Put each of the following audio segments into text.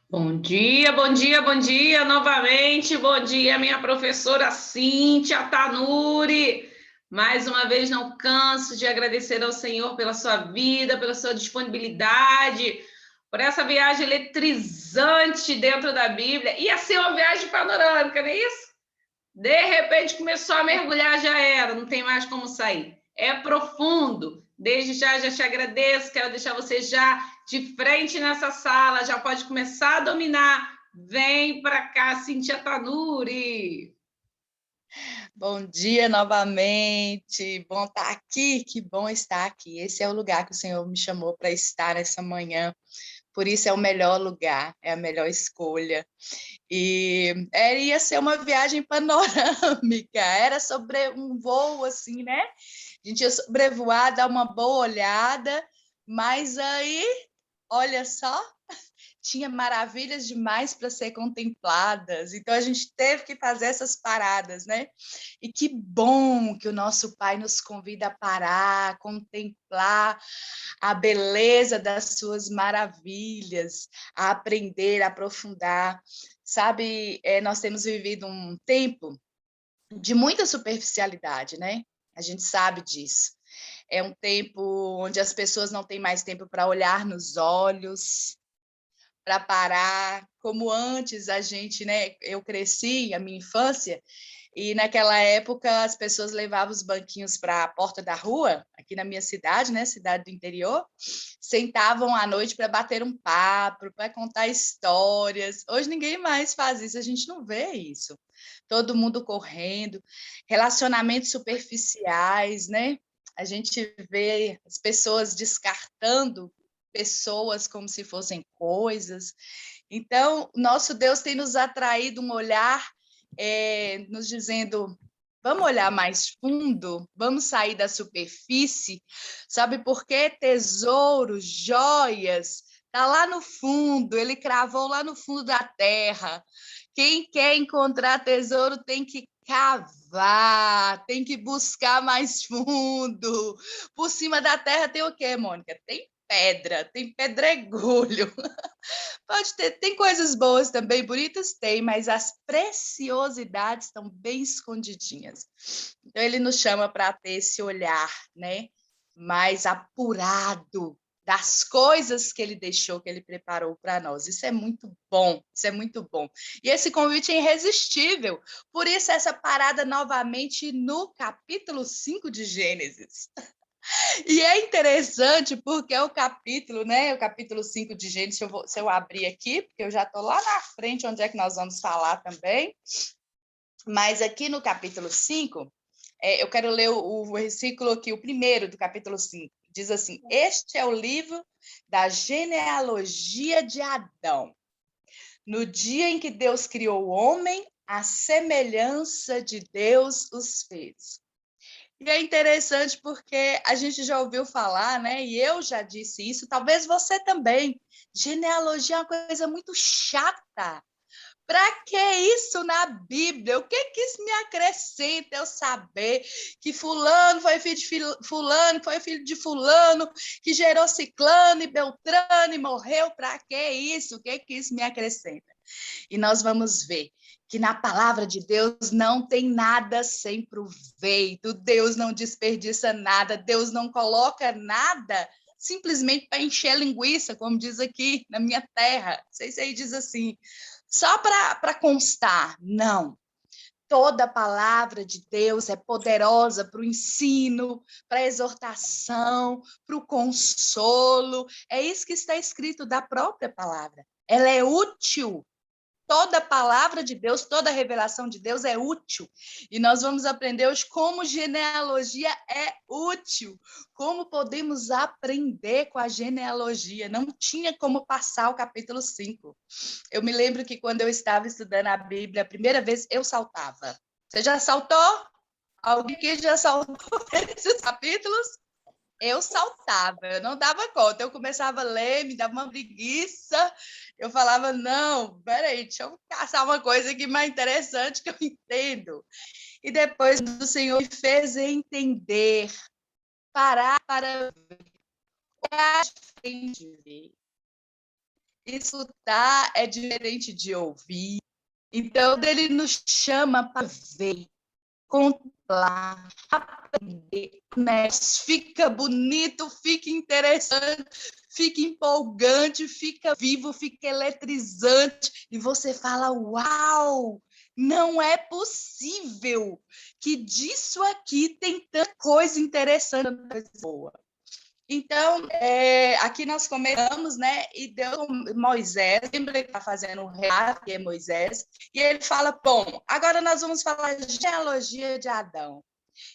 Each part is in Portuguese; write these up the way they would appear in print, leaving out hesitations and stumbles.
Bom dia, bom dia, bom dia novamente. Bom dia, minha professora Cíntia Tanuri. Mais uma vez, não canso de agradecer ao Senhor pela sua vida, pela sua disponibilidade, por essa viagem eletrizante dentro da Bíblia. Ia ser uma viagem panorâmica, não é isso? De repente começou a mergulhar, já era, não tem mais como sair. É profundo. Desde já te agradeço, quero deixar você já de frente nessa sala, já pode começar a dominar. Vem para cá, Cintia Tanuri. Bom dia novamente, bom estar aqui, que bom estar aqui. Esse é o lugar que o Senhor me chamou para estar nessa manhã, por isso é o melhor lugar, é a melhor escolha. Ia ser uma viagem panorâmica, era sobre um voo assim, né? A gente ia sobrevoar, dar uma boa olhada, mas aí, olha só, tinha maravilhas demais para ser contempladas, então a gente teve que fazer essas paradas, né? E que bom que o nosso Pai nos convida a parar, a contemplar a beleza das suas maravilhas, a aprender, a aprofundar. Sabe, nós temos vivido um tempo de muita superficialidade, né? A gente sabe disso. É um tempo onde as pessoas não têm mais tempo para olhar nos olhos, para parar, como antes a gente, né? Eu cresci, a minha infância, e naquela época as pessoas levavam os banquinhos para a porta da rua, aqui na minha cidade, né? Cidade do interior, sentavam à noite para bater um papo, para contar histórias. Hoje ninguém mais faz isso, a gente não vê isso. Todo mundo correndo, relacionamentos superficiais, né? A gente vê as pessoas descartando pessoas como se fossem coisas. Então, nosso Deus tem nos atraído um olhar, nos dizendo: vamos olhar mais fundo, vamos sair da superfície, sabe por quê? Tesouros, joias, está lá no fundo, ele cravou lá no fundo da terra. Quem quer encontrar tesouro tem que cavar, tem que buscar mais fundo. Por cima da terra tem o quê, Mônica? Tem pedregulho. Pode ter, tem coisas boas também, bonitas tem, mas as preciosidades estão bem escondidinhas. Então ele nos chama para ter esse olhar, né, mais apurado das coisas que ele deixou, que ele preparou para nós. Isso é muito bom, isso é muito bom. E esse convite é irresistível. Por isso essa parada novamente no capítulo 5 de Gênesis. E é interessante porque é o capítulo, né? O capítulo 5 de Gênesis, se eu abrir aqui, porque eu já estou lá na frente, onde é que nós vamos falar também. Mas aqui no capítulo 5, eu quero ler o versículo aqui, o primeiro do capítulo 5. Diz assim: Este é o livro da genealogia de Adão. No dia em que Deus criou o homem, a semelhança de Deus os fez. E é interessante porque a gente já ouviu falar, né? E eu já disse isso, talvez você também. Genealogia é uma coisa muito chata. Para que isso na Bíblia? O que que isso me acrescenta eu saber que fulano foi filho de fulano, foi filho de fulano, que gerou ciclano e beltrano e morreu? Para que isso? O que que isso me acrescenta? E nós vamos ver que na palavra de Deus não tem nada sem proveito, Deus não desperdiça nada, Deus não coloca nada simplesmente para encher linguiça, como diz aqui na minha terra. Não sei se aí diz assim, só para constar. Não. Toda palavra de Deus é poderosa para o ensino, para a exortação, para o consolo. É isso que está escrito da própria palavra. Ela é útil. Toda palavra de Deus, toda revelação de Deus é útil. E nós vamos aprender hoje como genealogia é útil, como podemos aprender com a genealogia. Não tinha como passar o capítulo 5. Eu me lembro que quando eu estava estudando a Bíblia, a primeira vez eu saltava. Você já saltou? Alguém que já saltou esses capítulos? Eu saltava, eu não dava conta. Eu começava a ler, me dava uma preguiça. Eu falava, não, peraí, deixa eu caçar uma coisa aqui mais interessante que eu entendo. E depois o Senhor me fez entender, parar para ver, Escutar é diferente de ouvir. Então, ele nos chama para ver, contemplar, aprender, né? Fica bonito, fica interessante, fica empolgante, fica vivo, fica eletrizante, e você fala, uau, não é possível que disso aqui tem tanta coisa interessante na pessoa. Então, aqui nós começamos, né? E Deus, Moisés, lembra que está fazendo um relato, que é Moisés, e ele fala: bom, agora nós vamos falar a genealogia de Adão.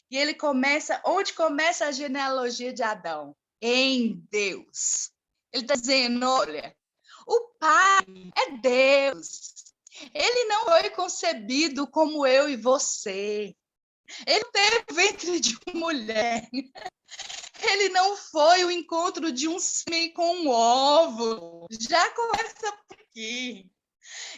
E ele começa, onde começa a genealogia de Adão? Em Deus. Ele está dizendo: olha, o pai é Deus. Ele não foi concebido como eu e você. Ele não teve ventre de mulher. Ele não foi o encontro de um sêmen com um óvulo. Já começa por aqui.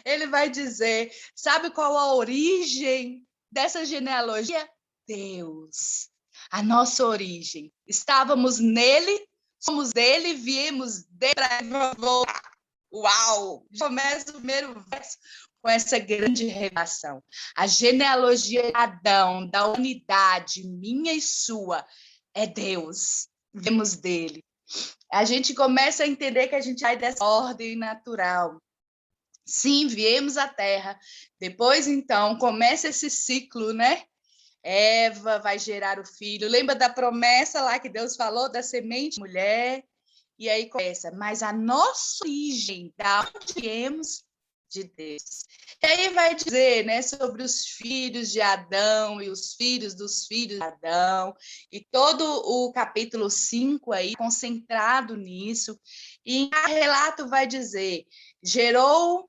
Ele vai dizer, sabe qual a origem dessa genealogia? Deus. A nossa origem. Estávamos nele, somos dele, viemos dele para voltar. Uau! Começa o primeiro verso com essa grande revelação. A genealogia de Adão, da unidade minha e sua, é Deus, vemos dele. A gente começa a entender que a gente sai dessa ordem natural. Sim, viemos à Terra. Depois, então, começa esse ciclo, né? Eva vai gerar o filho. Lembra da promessa lá que Deus falou da semente mulher? E aí começa. Mas a nossa origem, da onde viemos? De Deus. E aí vai dizer, né, sobre os filhos de Adão e os filhos dos filhos de Adão, e todo o capítulo 5 aí concentrado nisso, e em cada relato vai dizer, gerou,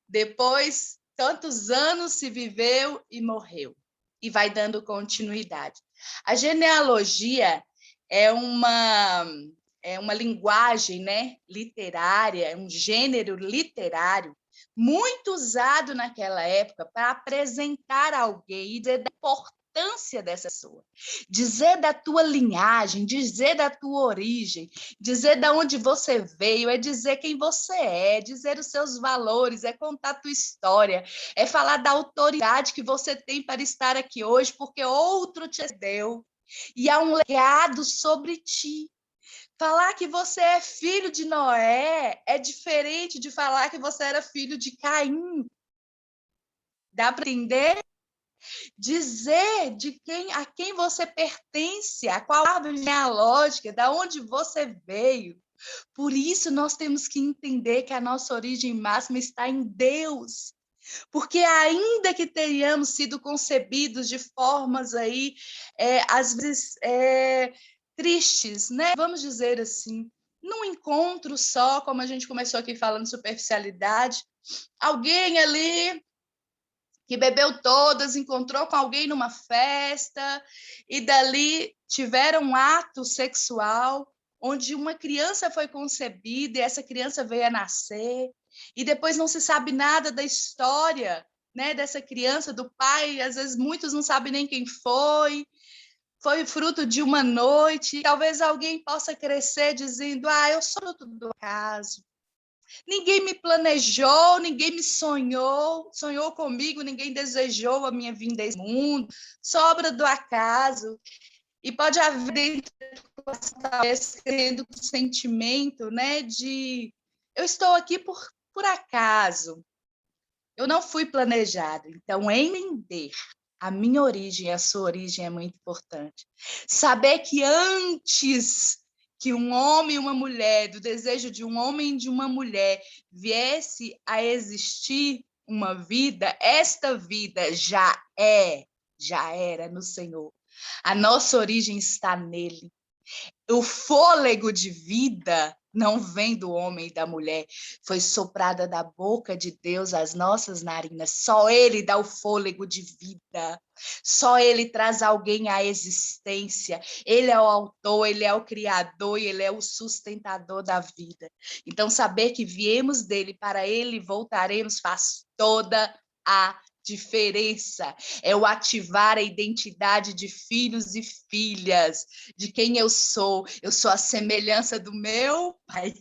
depois tantos anos se viveu e morreu, e vai dando continuidade. A genealogia é uma linguagem, né, literária, é um gênero literário muito usado naquela época para apresentar alguém e dizer da importância dessa pessoa, dizer da tua linhagem, dizer da tua origem, dizer de onde você veio, é dizer quem você é dizer os seus valores, é contar a tua história, é falar da autoridade que você tem para estar aqui hoje, porque outro te deu, e há um legado sobre ti. Falar que você é filho de Noé é diferente de falar que você era filho de Caim. Dá para entender? Dizer a quem você pertence, a qual árvore genealógica, da onde você veio. Por isso, nós temos que entender que a nossa origem máxima está em Deus. Porque ainda que tenhamos sido concebidos de formas aí, às vezes, tristes, né? Vamos dizer assim, num encontro só, como a gente começou aqui falando superficialidade, alguém ali que bebeu todas, encontrou com alguém numa festa e dali tiveram um ato sexual onde uma criança foi concebida e essa criança veio a nascer e depois não se sabe nada da história, né, dessa criança, do pai, às vezes muitos não sabem nem quem foi fruto de uma noite. Talvez alguém possa crescer dizendo, eu sou fruto do acaso. Ninguém me planejou, ninguém me sonhou comigo, ninguém desejou a minha vinda a esse mundo, sobra do acaso. E pode haver dentro talvez crendo o sentimento, né, de eu estou aqui por acaso. Eu não fui planejado. Então, entender a minha origem, a sua origem é muito importante. Saber que antes que um homem e uma mulher, do desejo de um homem e de uma mulher, viesse a existir uma vida, esta vida já era no Senhor. A nossa origem está nele. O fôlego de vida não vem do homem e da mulher, foi soprada da boca de Deus às nossas narinas. Só Ele dá o fôlego de vida, só Ele traz alguém à existência. Ele é o autor, Ele é o criador e Ele é o sustentador da vida. Então, saber que viemos dele, para Ele voltaremos, faz toda a diferença. É o ativar a identidade de filhos e filhas, de quem eu sou. Eu sou a semelhança do meu Pai.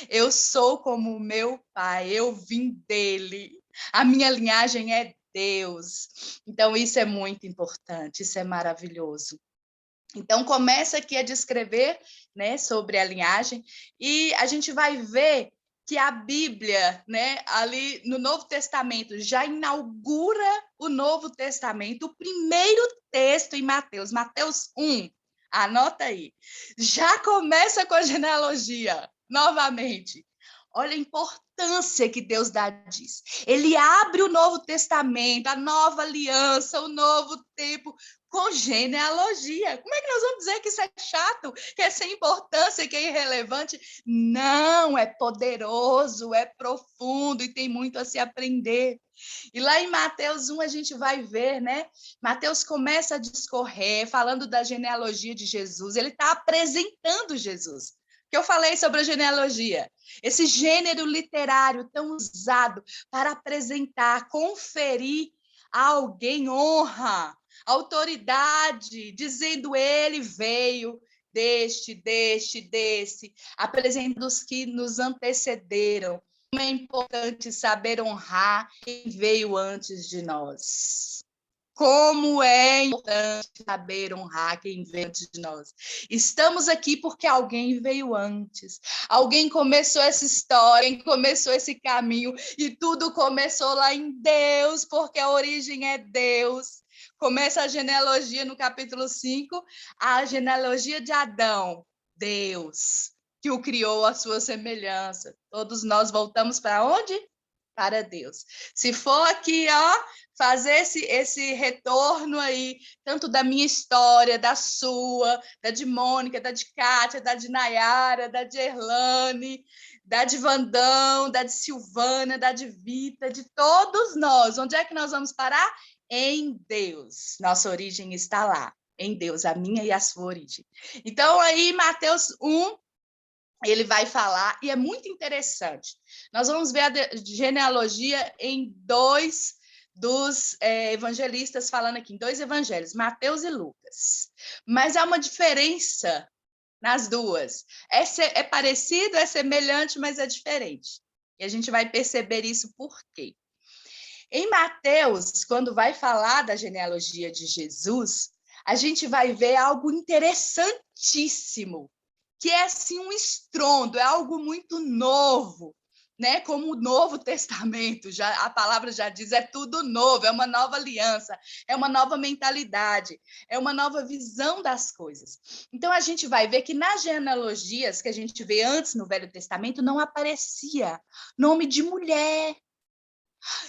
Eu sou como o meu pai, eu vim dele. A minha linhagem é Deus. Então, isso é muito importante, isso é maravilhoso. Então, começa aqui a descrever, né, sobre a linhagem, e a gente vai ver que a Bíblia, né, ali no Novo Testamento, já inaugura o Novo Testamento, o primeiro texto em Mateus, Mateus 1, anota aí, já começa com a genealogia, novamente. Olha a importância que Deus dá disso. Ele abre o Novo Testamento, a nova aliança, o novo tempo, com genealogia. Como é que nós vamos dizer que isso é chato, que é sem importância, que é irrelevante? Não, é poderoso, é profundo e tem muito a se aprender. E lá em Mateus 1 a gente vai ver, né? Mateus começa a discorrer, falando da genealogia de Jesus. Ele está apresentando Jesus. Que eu falei sobre a genealogia, esse gênero literário tão usado para apresentar, conferir a alguém honra, autoridade, dizendo ele veio desse, apresentando os que nos antecederam. Como é importante saber honrar quem veio antes de nós. Como é importante saber honrar quem veio antes de nós. Estamos aqui porque alguém veio antes. Alguém começou essa história, alguém começou esse caminho, e tudo começou lá em Deus, porque a origem é Deus. Começa a genealogia no capítulo 5, a genealogia de Adão, Deus, que o criou à sua semelhança. Todos nós voltamos para onde? Para Deus. Se for aqui, ó, fazer esse retorno aí, tanto da minha história, da sua, da de Mônica, da de Kátia, da de Nayara, da de Erlane, da de Vandão, da de Silvana, da de Vita, de todos nós. Onde é que nós vamos parar? Em Deus. Nossa origem está lá, em Deus, a minha e a sua origem. Então, aí, Mateus 1, ele vai falar, e é muito interessante. Nós vamos ver a genealogia em dois dos evangelistas falando aqui, em dois evangelhos, Mateus e Lucas. Mas há uma diferença nas duas. É parecido, é semelhante, mas é diferente. E a gente vai perceber isso por quê. Em Mateus, quando vai falar da genealogia de Jesus, a gente vai ver algo interessantíssimo, que é assim um estrondo, é algo muito novo, né? Como o Novo Testamento, já a palavra já diz, é tudo novo, é uma nova aliança, é uma nova mentalidade, é uma nova visão das coisas. Então a gente vai ver que nas genealogias que a gente vê antes no Velho Testamento não aparecia nome de mulher.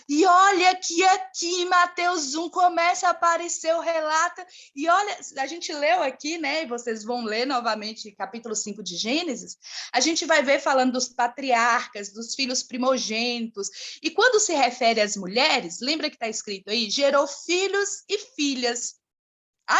E olha que aqui em Mateus 1 começa a aparecer o relato, e olha, a gente leu aqui, né, e vocês vão ler novamente capítulo 5 de Gênesis, a gente vai ver falando dos patriarcas, dos filhos primogênitos, e quando se refere às mulheres, lembra que está escrito aí, gerou filhos e filhas.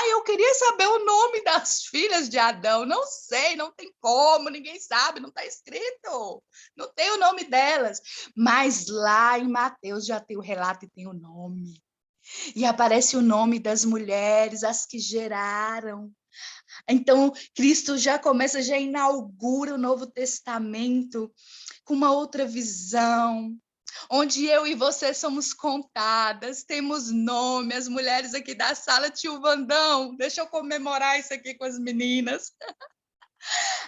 Eu queria saber o nome das filhas de Adão. Não sei, não tem como, ninguém sabe, não está escrito. Não tem o nome delas. Mas lá em Mateus já tem o relato e tem o nome. E aparece o nome das mulheres, as que geraram. Então, Cristo já começa, já inaugura o Novo Testamento com uma outra visão, onde eu e você somos contadas, temos nome, as mulheres aqui da sala, tio Vandão, deixa eu comemorar isso aqui com as meninas.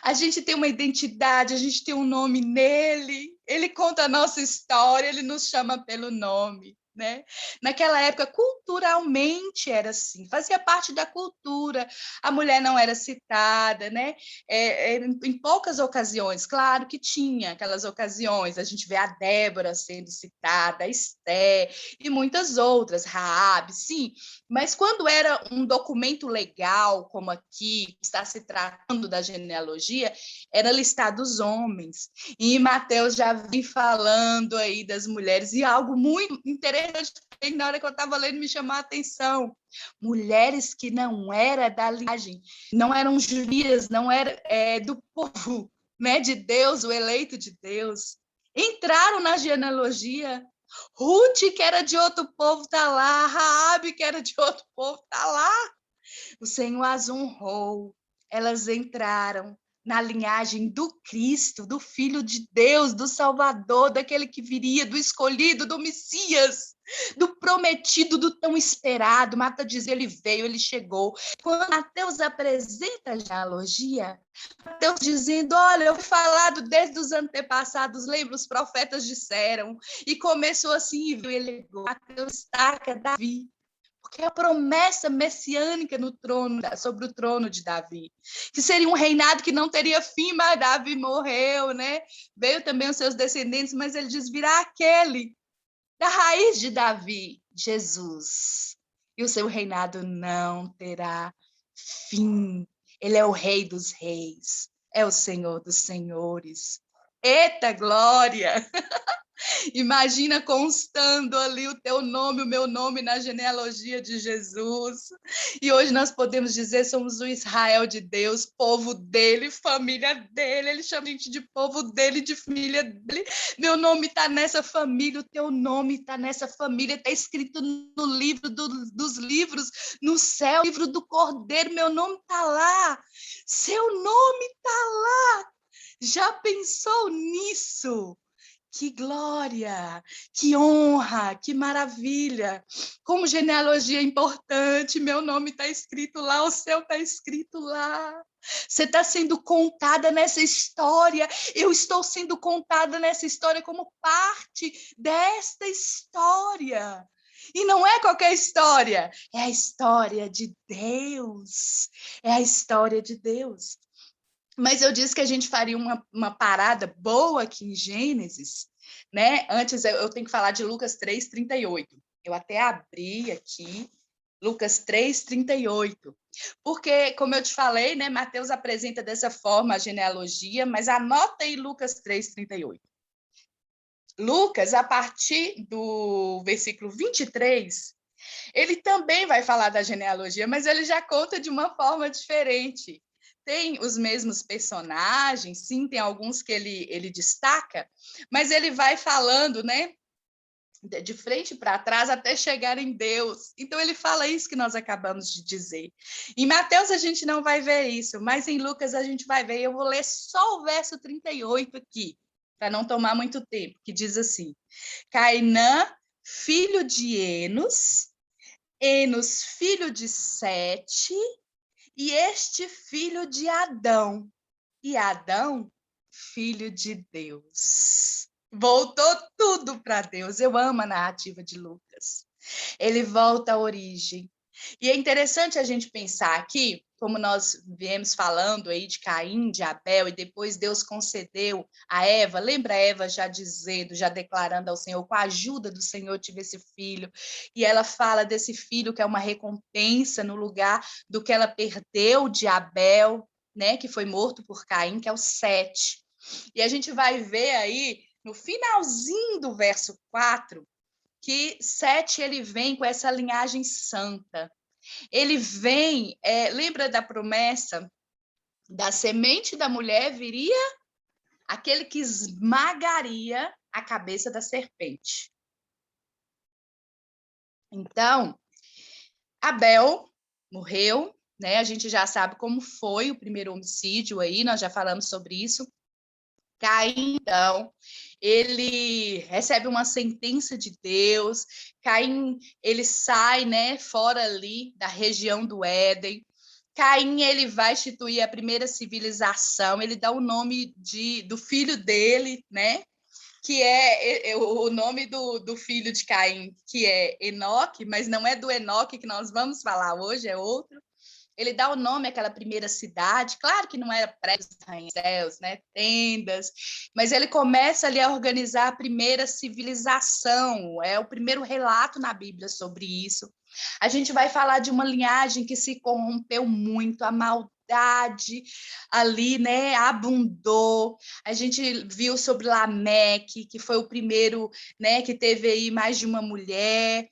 A gente tem uma identidade, a gente tem um nome nele, ele conta a nossa história, ele nos chama pelo nome. Né? Naquela época, culturalmente era assim, fazia parte da cultura, a mulher não era citada, né? Em poucas ocasiões, claro que tinha aquelas ocasiões, a gente vê a Débora sendo citada, a Esté e muitas outras, Raabe, sim, mas quando era um documento legal, como aqui, está se tratando da genealogia, era listado os homens, e Mateus já vem falando aí das mulheres, e algo muito interessante, na hora que eu estava lendo, me chamou a atenção. Mulheres que não eram da linhagem, não eram judias, não eram do povo, né, de Deus, o eleito de Deus, entraram na genealogia. Ruth, que era de outro povo, está lá. Raabe, que era de outro povo, está lá. O Senhor as honrou. Elas entraram na linhagem do Cristo, do Filho de Deus, do Salvador, daquele que viria, do escolhido, do Messias, do prometido, do tão esperado. Marta diz, ele veio, ele chegou. Quando Mateus apresenta a genealogia, Mateus dizendo, olha, eu fui falado desde os antepassados, lembra, os profetas disseram, e começou assim, e ele, Mateus destaca Davi, porque a promessa messiânica no trono, sobre o trono de Davi, que seria um reinado que não teria fim, mas Davi morreu, né? Veio também os seus descendentes, mas ele diz, virá aquele da raiz de Davi, Jesus, e o seu reinado não terá fim. Ele é o Rei dos Reis, é o Senhor dos Senhores. Eita glória! Imagina constando ali o teu nome, o meu nome na genealogia de Jesus. E hoje nós podemos dizer, somos o Israel de Deus, povo dele, família dele. Ele chama a gente de povo dele, de família dele. Meu nome está nessa família, o teu nome está nessa família, está escrito no livro dos livros, no céu, livro do Cordeiro, meu nome está lá. Seu nome está lá. Já pensou nisso? Que glória, que honra, que maravilha. Como genealogia é importante, meu nome está escrito lá, o seu está escrito lá. Você está sendo contada nessa história, eu estou sendo contada nessa história como parte desta história. E não é qualquer história, é a história de Deus. É a história de Deus. Mas eu disse que a gente faria uma parada boa aqui em Gênesis, né? Antes eu tenho que falar de Lucas 3:38. Eu até abri aqui, Lucas 3:38. Porque, como eu te falei, né, Mateus apresenta dessa forma a genealogia, mas anota aí Lucas 3:38. Lucas, a partir do versículo 23, ele também vai falar da genealogia, mas ele já conta de uma forma diferente. Tem os mesmos personagens, sim, tem alguns que ele destaca, mas ele vai falando, né, de frente para trás até chegar em Deus. Então ele fala isso que nós acabamos de dizer. Em Mateus a gente não vai ver isso, mas em Lucas a gente vai ver. Eu vou ler só o verso 38 aqui, para não tomar muito tempo, que diz assim: Cainã, filho de Enos, Enos, filho de Sete, e este filho de Adão, e Adão, filho de Deus. Voltou tudo para Deus. Eu amo a narrativa de Lucas. Ele volta à origem. E é interessante a gente pensar aqui, como nós viemos falando aí de Caim, de Abel, e depois Deus concedeu a Eva, lembra Eva já dizendo, já declarando ao Senhor, com a ajuda do Senhor tive esse filho, e ela fala desse filho que é uma recompensa no lugar do que ela perdeu de Abel, né, que foi morto por Caim, que é o Sete. E a gente vai ver aí, no finalzinho do verso 4, que Sete ele vem com essa linhagem santa. Ele vem, lembra da promessa? Da semente da mulher viria aquele que esmagaria a cabeça da serpente. Então, Abel morreu, né? A gente já sabe como foi o primeiro homicídio aí, nós já falamos sobre isso. Caim, então, ele recebe uma sentença de Deus. Caim, ele sai, né, fora ali da região do Éden. Caim, ele vai instituir a primeira civilização. Ele dá o nome do filho dele, né, que é o nome do filho de Caim, que é Enoque, mas não é do Enoque que nós vamos falar hoje, é outro. Ele dá o nome àquela primeira cidade, claro que não era prédios, arranha-céus, né, tendas, mas ele começa ali a organizar a primeira civilização, é o primeiro relato na Bíblia sobre isso. A gente vai falar de uma linhagem que se corrompeu muito, a maldade ali, né, abundou. A gente viu sobre Lameque, que foi o primeiro, né, que teve aí mais de uma mulher,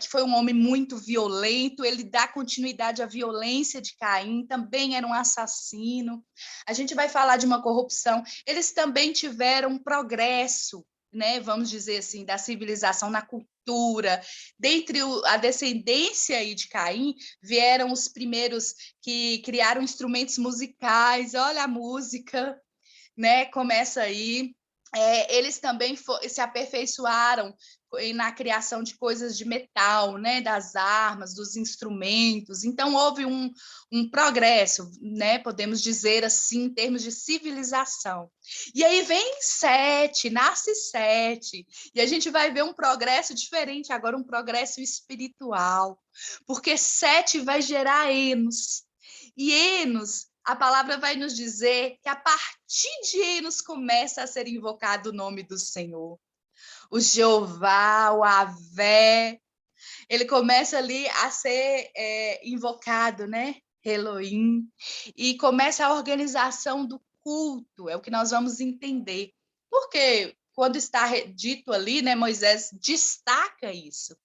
que foi um homem muito violento, ele dá continuidade à violência de Caim, também era um assassino. A gente vai falar de uma corrupção. Eles também tiveram progresso, né, vamos dizer assim, da civilização na cultura. Dentre a descendência aí de Caim, vieram os primeiros que criaram instrumentos musicais. Olha a música, né? Começa aí. Eles também se aperfeiçoaram na criação de coisas de metal, né? Das armas, dos instrumentos. Então, houve um progresso, né? Podemos dizer assim, em termos de civilização. E aí vem Sete, nasce Sete, e a gente vai ver um progresso diferente, agora um progresso espiritual, porque Sete vai gerar Enos, e Enos, a palavra vai nos dizer que a partir de Enos começa a ser invocado o nome do Senhor. O Jeová, o Avé, ele começa ali a ser invocado, né? Elohim, e começa a organização do culto, é o que nós vamos entender. Porque quando está dito ali, né, Moisés destaca isso.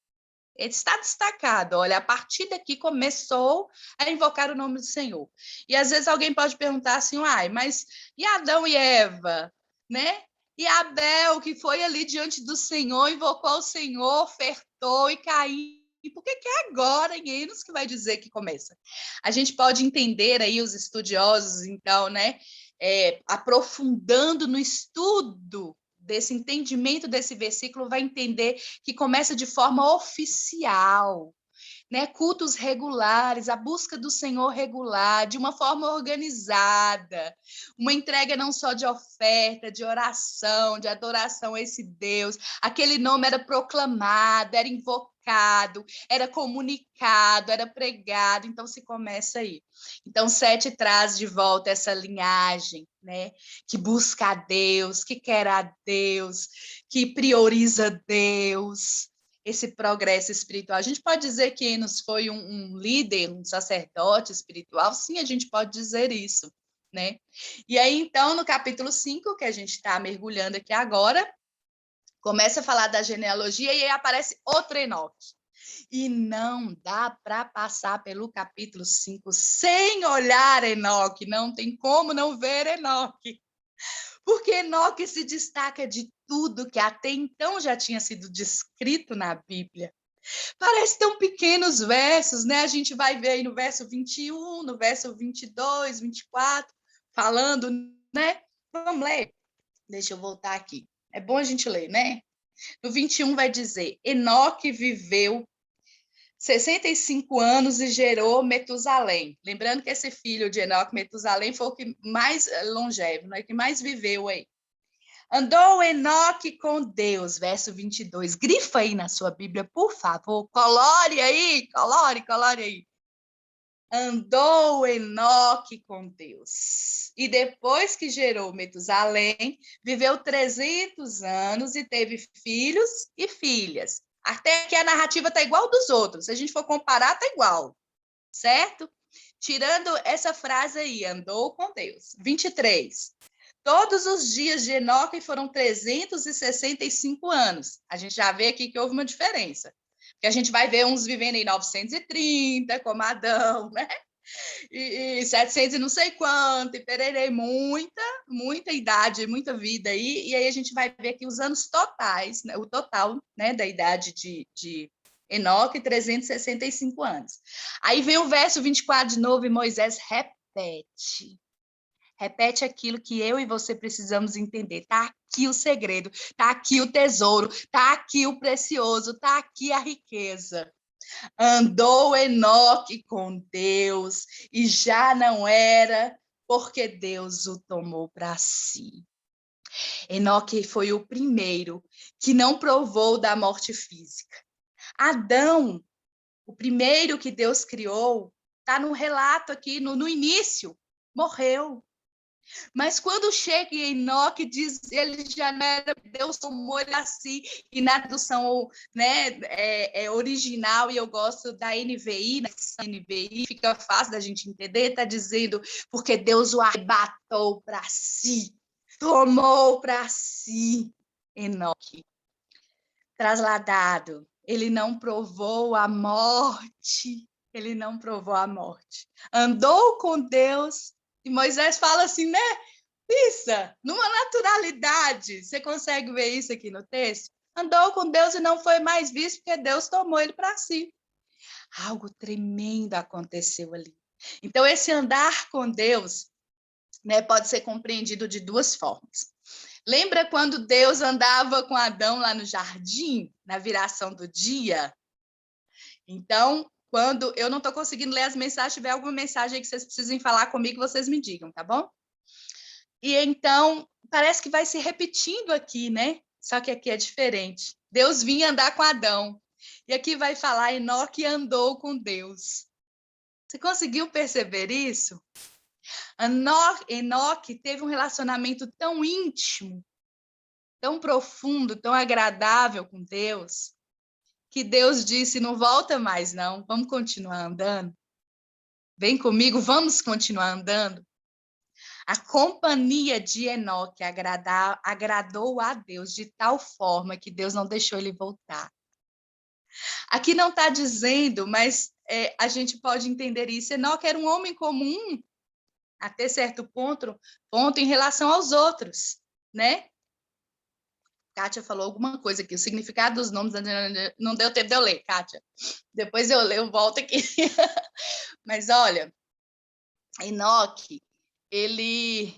Ele está destacado, olha, a partir daqui começou a invocar o nome do Senhor. E às vezes alguém pode perguntar assim, mas e Adão e Eva, né? E Abel, que foi ali diante do Senhor, invocou o Senhor, ofertou e caiu. E por que é agora em Enos que vai dizer que começa? A gente pode entender aí os estudiosos, então, né? Aprofundando no estudo desse entendimento desse versículo, vai entender que começa de forma oficial, né? Cultos regulares, a busca do Senhor regular, de uma forma organizada, uma entrega não só de oferta, de oração, de adoração a esse Deus. Aquele nome era proclamado, era invocado, era comunicado, era pregado. Então se começa aí. Então Sete traz de volta essa linhagem, né? Que busca a Deus, que quer a Deus, que prioriza Deus. Esse progresso espiritual. A gente pode dizer que Enos foi um líder, um sacerdote espiritual? Sim, a gente pode dizer isso, né? E aí, então, no capítulo 5, que a gente está mergulhando aqui agora, começa a falar da genealogia e aí aparece outro Enoque. E não dá para passar pelo capítulo 5 sem olhar Enoque, não tem como não ver Enoque. Porque Enoque se destaca de tudo que até então já tinha sido descrito na Bíblia. Parece tão pequenos versos, né? A gente vai ver aí no verso 21, no verso 22, 24, falando, né? Vamos ler? Deixa eu voltar aqui. É bom a gente ler, né? No 21 vai dizer, Enoque viveu 65 anos e gerou Metusalém. Lembrando que esse filho de Enoque, Metusalém, foi o que mais longevo, né? Que mais viveu aí. Andou Enoque com Deus, verso 22. Grifa aí na sua Bíblia, por favor. Colore aí. Andou Enoque com Deus. E depois que gerou Metusalém, viveu 300 anos e teve filhos e filhas. Até que a narrativa está igual dos outros. Se a gente for comparar, está igual. Certo? Tirando essa frase aí, andou com Deus. 23. Todos os dias de Enoque foram 365 anos. A gente já vê aqui que houve uma diferença. Porque a gente vai ver uns vivendo em 930, como Adão, né? E 700 e não sei quanto, e pererei, muita idade, muita vida aí. E aí a gente vai ver aqui os anos totais, né? O total, né, da idade de Enoque, 365 anos. Aí vem o verso 24 de novo, e Moisés repete. Repete aquilo que eu e você precisamos entender. Está aqui o segredo, está aqui o tesouro, está aqui o precioso, está aqui a riqueza. Andou Enoque com Deus e já não era, porque Deus o tomou para si. Enoque foi o primeiro que não provou da morte física. Adão, o primeiro que Deus criou, está no relato aqui, no início, morreu. Mas quando chega em Enoque, diz ele já não era, Deus tomou ele assim, e na tradução, né, original, e eu gosto da NVI, na NVI, fica fácil da gente entender, está dizendo, porque Deus o arrebatou para si, tomou para si Enoque. Trasladado, ele não provou a morte, andou com Deus, e Moisés fala assim, né? Pensa, numa naturalidade. Você consegue ver isso aqui no texto? Andou com Deus e não foi mais visto porque Deus tomou ele para si. Algo tremendo aconteceu ali. Então, esse andar com Deus, né, pode ser compreendido de duas formas. Lembra quando Deus andava com Adão lá no jardim, na viração do dia? Então, quando eu não estou conseguindo ler as mensagens, se tiver alguma mensagem aí que vocês precisem falar comigo, vocês me digam, tá bom? E então, parece que vai se repetindo aqui, né? Só que aqui é diferente. Deus vinha andar com Adão. E aqui vai falar, Enoque andou com Deus. Você conseguiu perceber isso? Enoque teve um relacionamento tão íntimo, tão profundo, tão agradável com Deus, que Deus disse, não volta mais não, vamos continuar andando? Vem comigo, vamos continuar andando? A companhia de Enoque agradou a Deus de tal forma que Deus não deixou ele voltar. Aqui não está dizendo, mas a gente pode entender isso. Enoque era um homem comum, até certo ponto em relação aos outros, né? Kátia falou alguma coisa aqui, o significado dos nomes, não deu tempo de eu ler, Kátia. Depois eu leio, eu volto aqui. Mas olha, Enoque, ele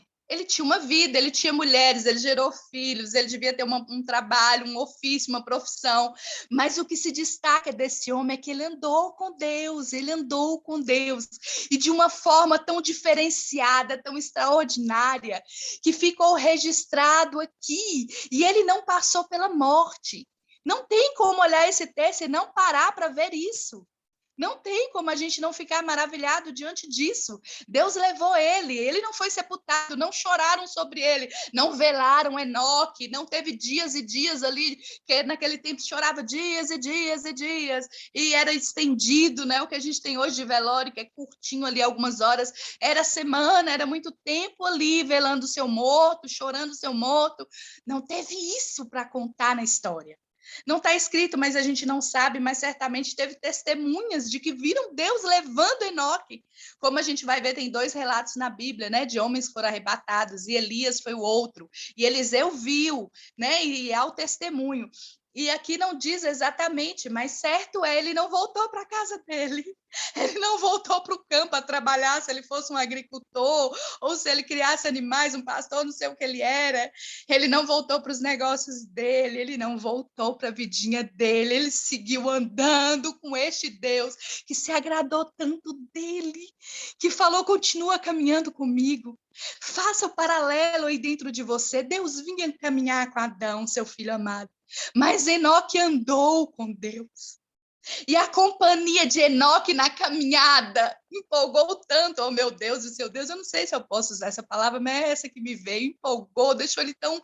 tinha uma vida, ele tinha mulheres, ele gerou filhos, ele devia ter um trabalho, um ofício, uma profissão, mas o que se destaca desse homem é que ele andou com Deus, e de uma forma tão diferenciada, tão extraordinária, que ficou registrado aqui, e ele não passou pela morte. Não tem como olhar esse texto e não parar para ver isso. Não tem como a gente não ficar maravilhado diante disso. Deus levou ele não foi sepultado, não choraram sobre ele, não velaram Enoque, não teve dias e dias ali, que naquele tempo chorava dias e dias e dias, e era estendido, né? O que a gente tem hoje de velório, que é curtinho ali, algumas horas, era semana, era muito tempo ali, velando o seu morto, chorando o seu morto. Não teve isso para contar na história. Não está escrito, mas a gente não sabe, mas certamente teve testemunhas de que viram Deus levando Enoque. Como a gente vai ver, tem 2 relatos na Bíblia, né, de homens que foram arrebatados, e Elias foi o outro, e Eliseu viu, né, e há o testemunho. E aqui não diz exatamente, mas certo é, ele não voltou para a casa dele. Ele não voltou para o campo a trabalhar, se ele fosse um agricultor, ou se ele criasse animais, um pastor, não sei o que ele era. Ele não voltou para os negócios dele, ele não voltou para a vidinha dele, ele seguiu andando com este Deus que se agradou tanto dele, que falou, continua caminhando comigo. Faça o paralelo aí dentro de você. Deus vinha caminhar com Adão, seu filho amado, mas Enoque andou com Deus. E a companhia de Enoque na caminhada empolgou tanto, oh meu Deus, o seu Deus, eu não sei se eu posso usar essa palavra, mas é essa que me veio, empolgou, deixou ele tão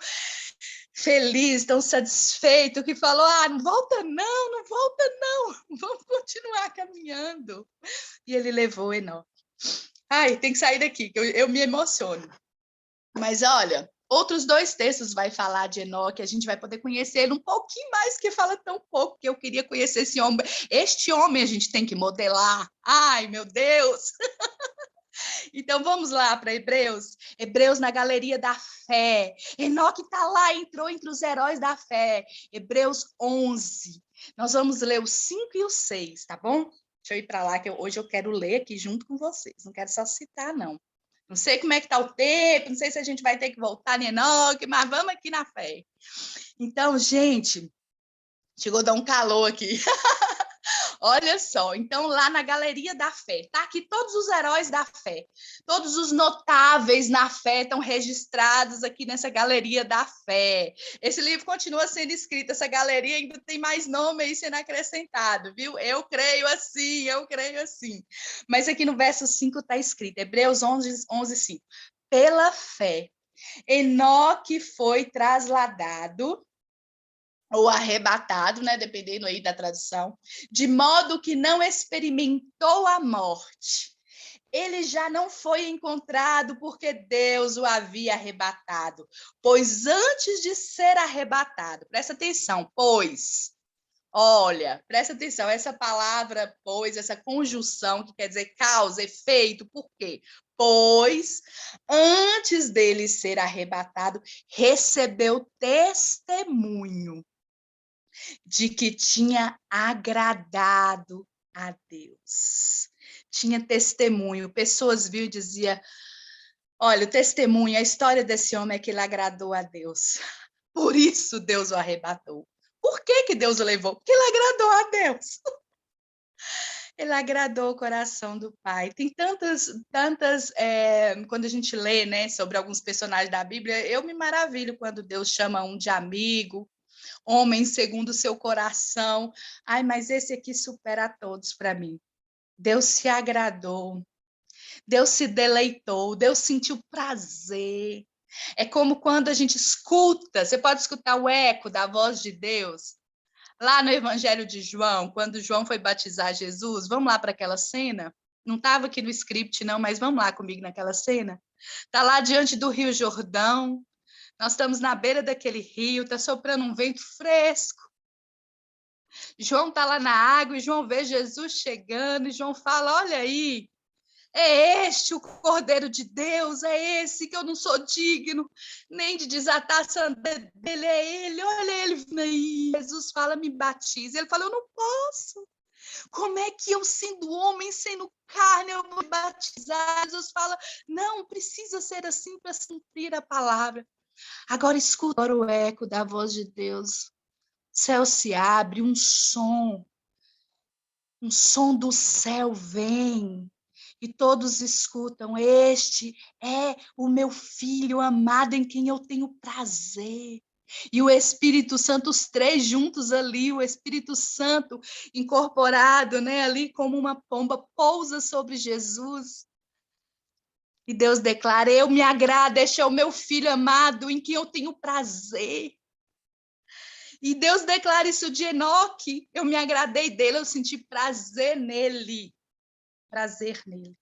feliz, tão satisfeito, que falou, não volta não volta não, vamos continuar caminhando. E ele levou Enoque. Ai, tem que sair daqui, que eu me emociono. Mas olha, outros 2 textos vai falar de Enoque, a gente vai poder conhecer ele um pouquinho mais, que fala tão pouco, que eu queria conhecer esse homem. Este homem a gente tem que modelar. Ai, meu Deus! Então vamos lá para Hebreus. Hebreus na galeria da fé. Enoque está lá, entrou entre os heróis da fé. Hebreus 11. Nós vamos ler o 5 e o 6, tá bom? Deixa eu ir para lá, que hoje eu quero ler aqui junto com vocês. Não quero só citar, não. Não sei como é que está o tempo, não sei se a gente vai ter que voltar em Enoque, mas vamos aqui na fé. Então, gente, chegou a dar um calor aqui. Olha só, então lá na galeria da fé, tá aqui todos os heróis da fé, todos os notáveis na fé estão registrados aqui nessa galeria da fé. Esse livro continua sendo escrito, essa galeria ainda tem mais nome aí sendo acrescentado, viu? Eu creio assim. Mas aqui no verso 5 está escrito, Hebreus 11, 5. Pela fé, Enoque foi trasladado, ou arrebatado, né, dependendo aí da tradução, de modo que não experimentou a morte. Ele já não foi encontrado porque Deus o havia arrebatado, pois antes de ser arrebatado, presta atenção, pois, olha, presta atenção, essa palavra, pois, essa conjunção que quer dizer causa, efeito, por quê? depois, antes dele ser arrebatado, recebeu testemunho de que tinha agradado a Deus. Tinha testemunho, pessoas viam e diziam, olha, o testemunho, a história desse homem é que ele agradou a Deus. Por isso Deus o arrebatou. Por que Deus o levou? Porque ele agradou a Deus. Ele agradou o coração do Pai. Tem tantas, quando a gente lê, né, sobre alguns personagens da Bíblia, eu me maravilho quando Deus chama um de amigo, homem segundo o seu coração. Ai, mas esse aqui supera a todos para mim. Deus se agradou, Deus se deleitou, Deus sentiu prazer. É como quando a gente escuta, você pode escutar o eco da voz de Deus. Lá no Evangelho de João, quando João foi batizar Jesus, vamos lá para aquela cena? Não estava aqui no script, não, mas vamos lá comigo naquela cena? Está lá diante do Rio Jordão, nós estamos na beira daquele rio, está soprando um vento fresco. João está lá na água e João vê Jesus chegando e João fala, olha aí, é este o Cordeiro de Deus, é esse que eu não sou digno nem de desatar a sandália dele, é ele, olha ele vindo aí. Jesus fala, me batiza. Ele fala, eu não posso. Como é que eu, sendo homem, sendo carne, eu vou me batizar? Jesus fala, não, precisa ser assim para cumprir a palavra. Agora escuta o eco da voz de Deus. O céu se abre, um som do céu vem. E todos escutam, este é o meu filho amado em quem eu tenho prazer. E o Espírito Santo, os três juntos ali, o Espírito Santo incorporado, né, ali como uma pomba, pousa sobre Jesus. E Deus declara, eu me agrado, este é o meu filho amado em quem eu tenho prazer. E Deus declara isso de Enoque, eu me agradei dele, eu senti prazer nele. Prazer nele.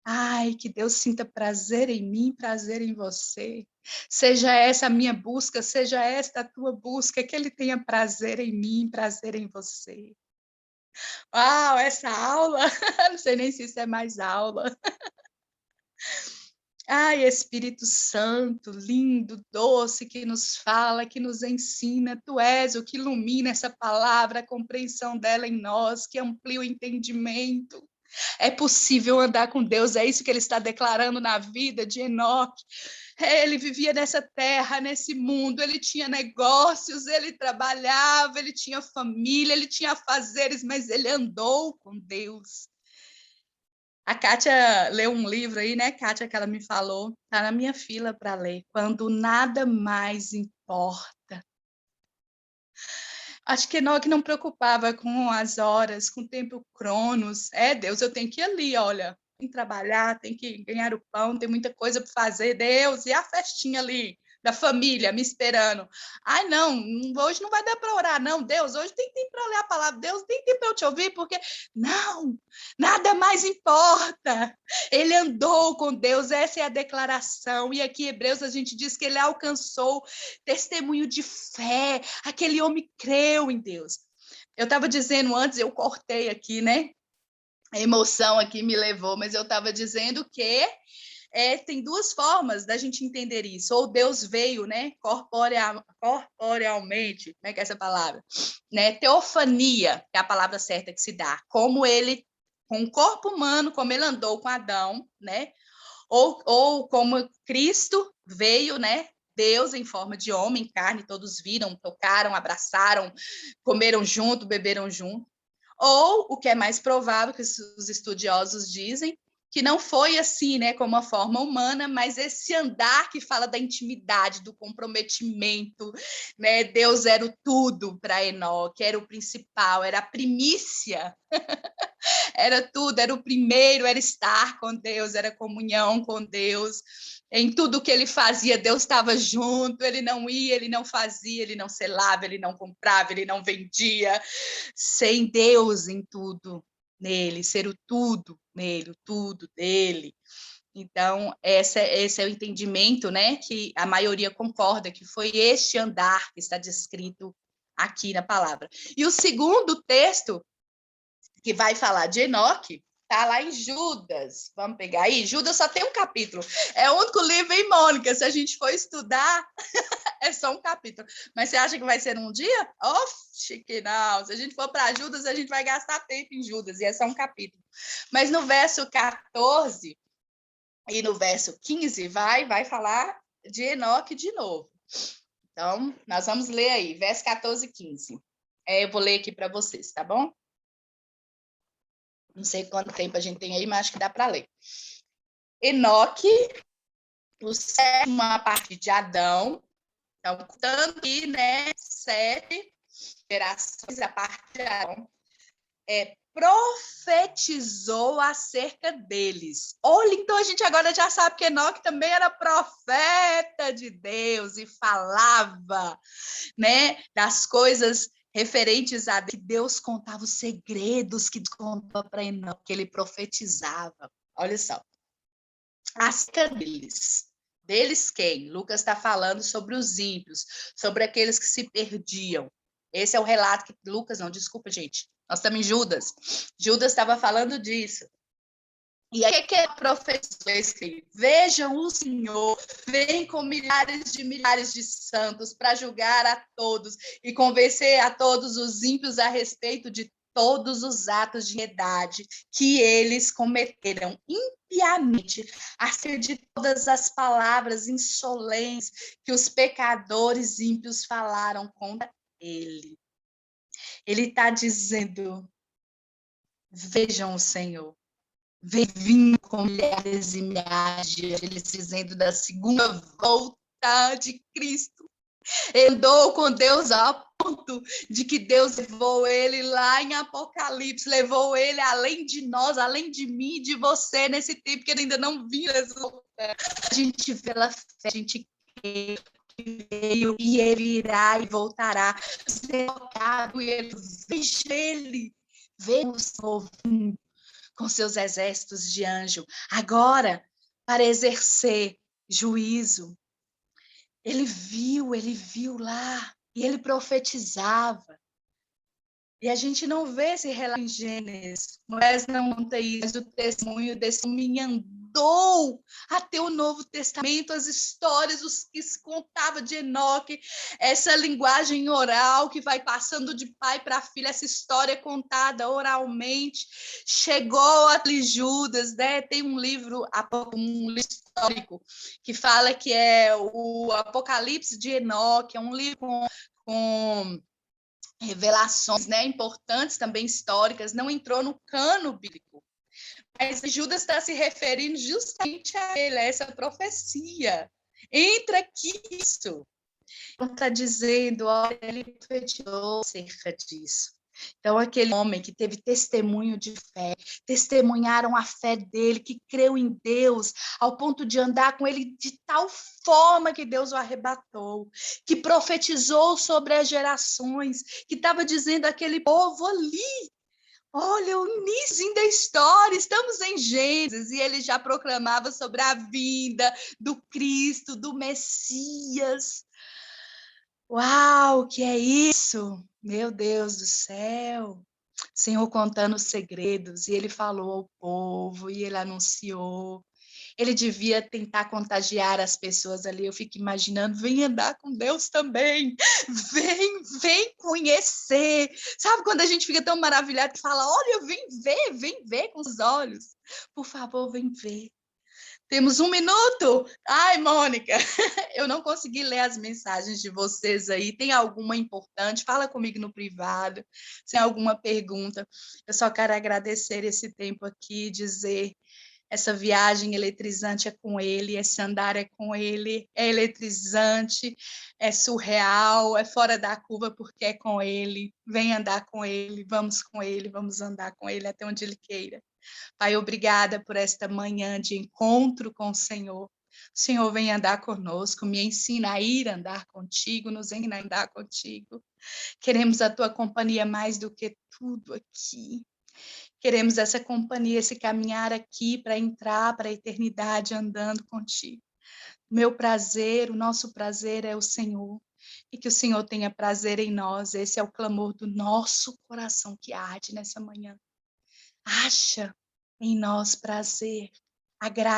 Ai, que Deus sinta prazer em mim, prazer em você. Seja essa a minha busca, seja esta a tua busca, que Ele tenha prazer em mim, prazer em você. Uau, essa aula, não sei nem se isso é mais aula. Ai, Espírito Santo, lindo, doce, que nos fala, que nos ensina, Tu és o que ilumina essa palavra, a compreensão dela em nós, que amplia o entendimento. É possível andar com Deus, é isso que ele está declarando na vida de Enoque. Ele vivia nessa terra, nesse mundo, ele tinha negócios, ele trabalhava, ele tinha família, ele tinha afazeres, mas ele andou com Deus. A Kátia leu um livro aí, né, Kátia, que ela me falou, está na minha fila para ler, Quando Nada Mais Importa. Acho que Enoque não preocupava com as horas, com o tempo cronos. Deus, eu tenho que ir ali, olha, tem que trabalhar, tem que ganhar o pão, tem muita coisa para fazer, Deus, e a festinha ali da família me esperando. Ai, não, hoje não vai dar para orar, não, Deus, hoje tem tempo para ler a palavra, Deus, tem tempo para eu te ouvir, porque não, nada mais importa. Ele andou com Deus, essa é a declaração, e aqui em Hebreus a gente diz que ele alcançou testemunho de fé, aquele homem creu em Deus. Eu estava dizendo antes, eu cortei aqui, né? A emoção aqui me levou, mas eu estava dizendo que tem duas formas da gente entender isso. Ou Deus veio, né, corporealmente, como é que é essa palavra? Né, teofania, que é a palavra certa que se dá. Como ele, com o corpo humano, como ele andou com Adão, né? Ou como Cristo veio, né? Deus em forma de homem, carne, todos viram, tocaram, abraçaram, comeram junto, beberam junto. Ou, o que é mais provável, que os estudiosos dizem, que não foi assim, né, como uma forma humana, mas esse andar que fala da intimidade, do comprometimento, né? Deus era o tudo para Enoque, era o principal, era a primícia, era tudo, era o primeiro, era estar com Deus, era comunhão com Deus. Em tudo que ele fazia, Deus estava junto, ele não ia, ele não fazia, ele não selava, ele não comprava, ele não vendia, sem Deus em tudo nele, ser o tudo nele, o tudo dele. Então, esse é o entendimento, né, que a maioria concorda, que foi este andar que está descrito aqui na palavra. E o segundo texto, que vai falar de Enoque, Tá lá em Judas. Vamos pegar aí? Judas só tem um capítulo. É o único livro, hein, Mônica? Se a gente for estudar, é só um capítulo. Mas você acha que vai ser um dia? Oxe, que não. Se a gente for para Judas, a gente vai gastar tempo em Judas, e é só um capítulo. Mas no verso 14 e no verso 15 vai falar de Enoque de novo. Então, nós vamos ler aí, verso 14 e 15. Eu vou ler aqui para vocês, tá bom? Não sei quanto tempo a gente tem aí, mas acho que dá para ler. Enoque, o sétimo a partir de Adão, então, contando aqui, né, 7 gerações a partir de Adão, profetizou acerca deles. Olha, então a gente agora já sabe que Enoque também era profeta de Deus e falava, né, das coisas referentes a que Deus contava, os segredos que Deus contava para Enoque, que ele profetizava. Olha só. Acerca deles. Deles quem? Lucas está falando sobre os ímpios, sobre aqueles que se perdiam. Esse é o relato que Lucas, não, desculpa, gente. Nós estamos em Judas. Judas estava falando disso. E aí, o que a profecia escreve? Vejam o Senhor, vem com milhares de santos para julgar a todos e convencer a todos os ímpios a respeito de todos os atos de piedade que eles cometeram impiamente, acerca de todas as palavras insolentes que os pecadores ímpios falaram contra ele. Ele está dizendo, vejam o Senhor, vindo com milhares e milhares de eles dizendo da segunda volta de Cristo. Ele andou com Deus ao ponto de que Deus levou ele lá em Apocalipse, levou ele além de nós, além de mim e de você, nesse tempo que ele ainda não viu. A gente pela fé, a gente crê que veio e ele irá e voltará. E ele, veja ele, veja o Senhor com seus exércitos de anjo, agora para exercer juízo. Ele viu lá, e ele profetizava. E a gente não vê esse relato em Gênesis. Moisés não tem isso, o testemunho desse homem andou até o Novo Testamento, as histórias, os que se contava de Enoque, essa linguagem oral que vai passando de pai para filho, essa história contada oralmente, chegou até Judas, né? Tem um livro histórico que fala que é o Apocalipse de Enoque, é um livro com revelações, né, importantes também históricas, não entrou no cano bíblico. Mas Judas está se referindo justamente a ele, a essa profecia. Entra aqui isso. Está dizendo, olha, ele profetizou acerca disso. Então, aquele homem que teve testemunho de fé, testemunharam a fé dele, que creu em Deus, ao ponto de andar com ele de tal forma que Deus o arrebatou, que profetizou sobre as gerações, que estava dizendo àquele povo ali, olha, o início da história, estamos em Gênesis, e ele já proclamava sobre a vinda do Cristo, do Messias. Uau, que é isso? Meu Deus do céu. Senhor contando os segredos, e ele falou ao povo, e ele anunciou. Ele devia tentar contagiar as pessoas ali. Eu fico imaginando, vem andar com Deus também. Vem conhecer. Sabe quando a gente fica tão maravilhado que fala, olha, vem ver com os olhos. Por favor, vem ver. Temos 1 minuto? Ai, Mônica, eu não consegui ler as mensagens de vocês aí. Tem alguma importante? Fala comigo no privado. Se tem alguma pergunta, eu só quero agradecer esse tempo aqui, dizer essa viagem eletrizante é com ele, esse andar é com ele, é eletrizante, é surreal, é fora da curva porque é com ele. Vem andar com ele, vamos andar com ele até onde ele queira. Pai, obrigada por esta manhã de encontro com o Senhor. O Senhor vem andar conosco, me ensina a ir andar contigo, nos ensina a andar contigo. Queremos a tua companhia mais do que tudo aqui. Queremos essa companhia, esse caminhar aqui para entrar para a eternidade andando contigo. Meu prazer, o nosso prazer é o Senhor. E que o Senhor tenha prazer em nós. Esse é o clamor do nosso coração que arde nessa manhã. Acha em nós prazer, a graça